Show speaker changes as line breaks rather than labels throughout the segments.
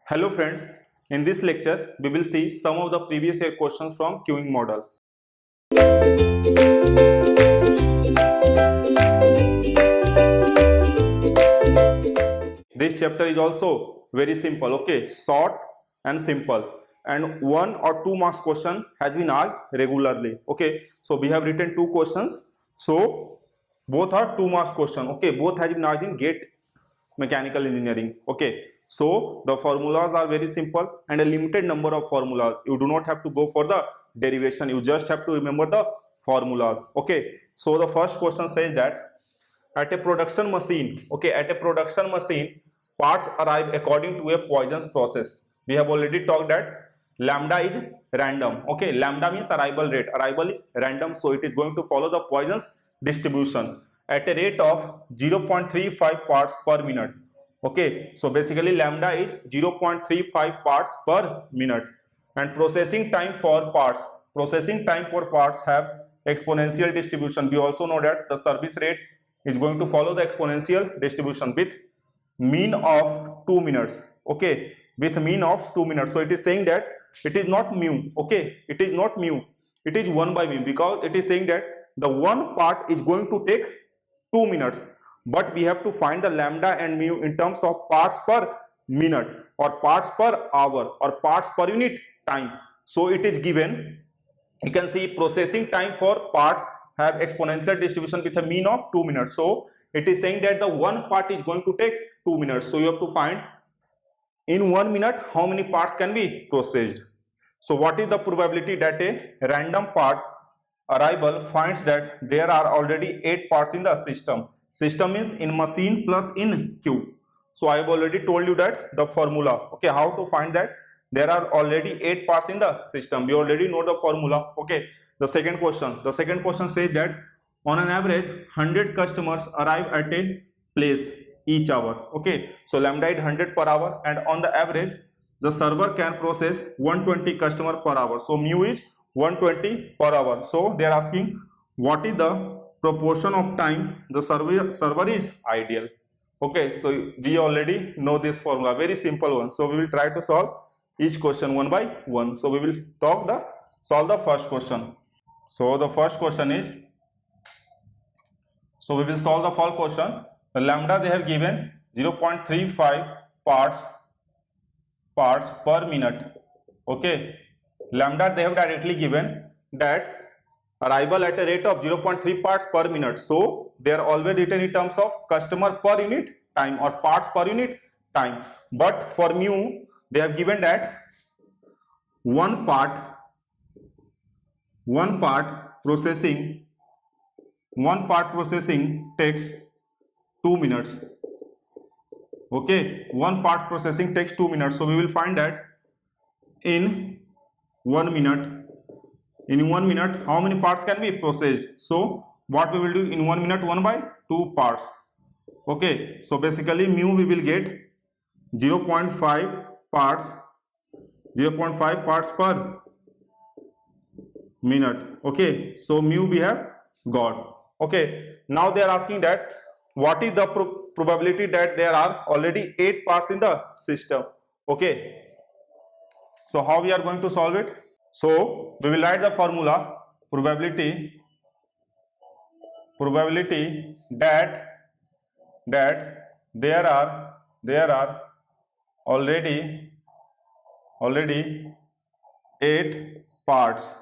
Hello friends, in this lecture we will see some of the previous year questions from queuing model. This chapter is also very simple, okay, short and simple, and 1 or 2 marks question has been asked regularly, okay. So we have written 2 questions, so both are 2 marks question, okay, both has been asked in GATE mechanical engineering, okay. So the formulas are very simple and a limited number of formulas. You do not have to go for the derivation, you just have to remember the formulas, okay. So the first question says that at a production machine, okay, at a production machine parts arrive according to a Poisson's process. We have already talked that lambda is random, okay. Lambda means arrival rate, arrival is random, so it is going to follow the Poisson's distribution at a rate of 0.35 parts per minute, okay. So basically lambda is 0.35 parts per minute, and processing time for parts have exponential distribution. We also know that the service rate is going to follow the exponential distribution with mean of 2 minutes, okay, with mean of 2 minutes. So it is saying that it is not mu, okay, it is not mu, it is 1 by mu, because it is saying that the one part is going to take 2 minutes, but we have to find the lambda and mu in terms of parts per minute or parts per hour or parts per unit time. So it is given, you can see processing time for parts have exponential distribution with a mean of 2 minutes. So it is saying that the one part is going to take 2 minutes. So you have to find in 1 minute how many parts can be processed. So what is the probability that a random part arrival finds that there are already 8 parts in the system? System means in machine plus in queue. So I have already told you that the formula, okay, how to find that there are already 8 parts in the system. We already know the formula, okay. The second question says that on an average 100 customers arrive at a place each hour, okay. So lambda is 100 per hour, and on the average the server can process 120 customer per hour. So mu is 120 per hour. So they are asking what is the proportion of time the server is ideal, okay. So we already know this formula, very simple one. So we will try to solve each question one by one. So we will solve the first question. So the first question is, so we will solve the first question. The lambda they have given 0.35 parts per minute, okay. Lambda they have directly given that arrival at a rate of 0.3 parts per minute. So they are always written in terms of customer per unit time or parts per unit time. But for mu they have given that one part processing takes 2 minutes, okay. One part processing takes 2 minutes. So we will find that in 1 minute how many parts can be processed. So what we will do in 1 minute, 1 by 2 parts, okay. So basically mu we will get 0.5 parts per minute, okay. So mu we have got, okay. Now they are asking that what is the probability that there are already 8 parts in the system, okay. So how we are going to solve it? So we will write the formula probability that there are already 8 parts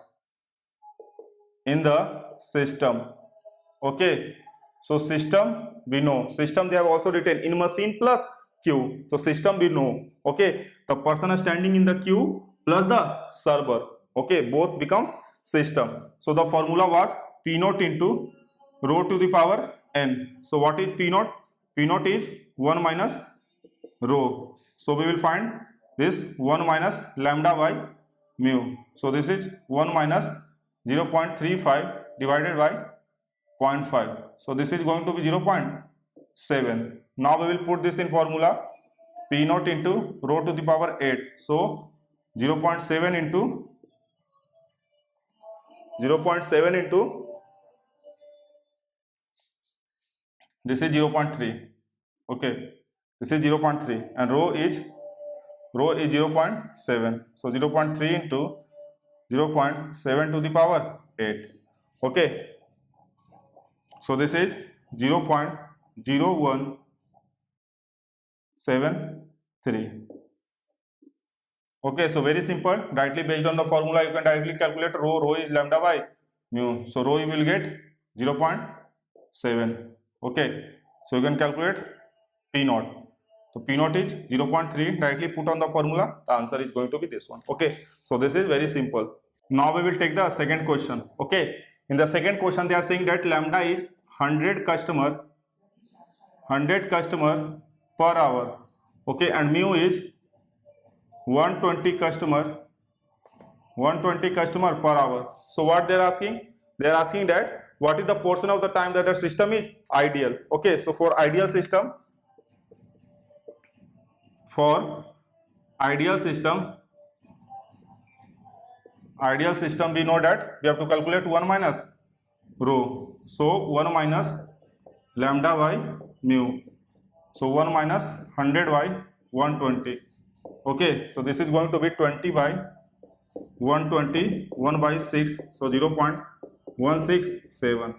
in the system, okay. So system we know, system they have also written in machine plus queue. So system we know, okay, the person standing in the queue plus the server, okay, both becomes system. So the formula was P naught into rho to the power n. So what is P naught? P naught is 1 minus rho. So we will find this 1 minus lambda by mu. So this is 1 minus 0.35 divided by 0.5. So this is going to be 0.7. Now we will put this in formula P naught into rho to the power 8. So 0.7 into this is 0.3, okay, this is 0.3, and rho is rho is 0.7. So 0.3 into 0.7 to the power 8. Okay. So this is 0.0173. Okay, so very simple. Directly based on the formula, you can directly calculate rho. Rho is lambda by mu. So rho you will get 0.7. Okay, so you can calculate P naught. So P naught is 0.3. Directly put on the formula. The answer is going to be this one. Okay, so this is very simple. Now we will take the second question. Okay, in the second question they are saying that lambda is 100 customer per hour. Okay, and mu is 120 customer per hour. So what they are asking? They are asking that what is the portion of the time that the system is ideal. Okay, so for ideal system we know that we have to calculate 1 minus rho. So 1 minus lambda by mu. So 1 minus 100 by 120. Okay, so this is going to be 20 by 120, 1 by 6, so 0.167.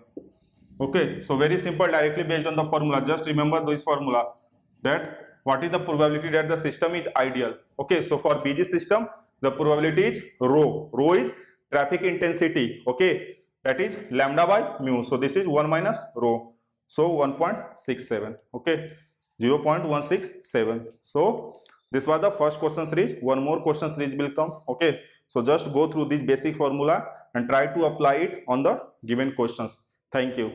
Okay, so very simple, directly based on the formula. Just remember this formula, that what is the probability that the system is ideal. Okay, so for busy system, the probability is rho. Rho is traffic intensity. Okay, that is lambda by mu. So this is 1 minus rho. So 1.67. Okay, 0.167. So this was the first question series. One more question series will come. Okay, so just go through this basic formula and try to apply it on the given questions. Thank you.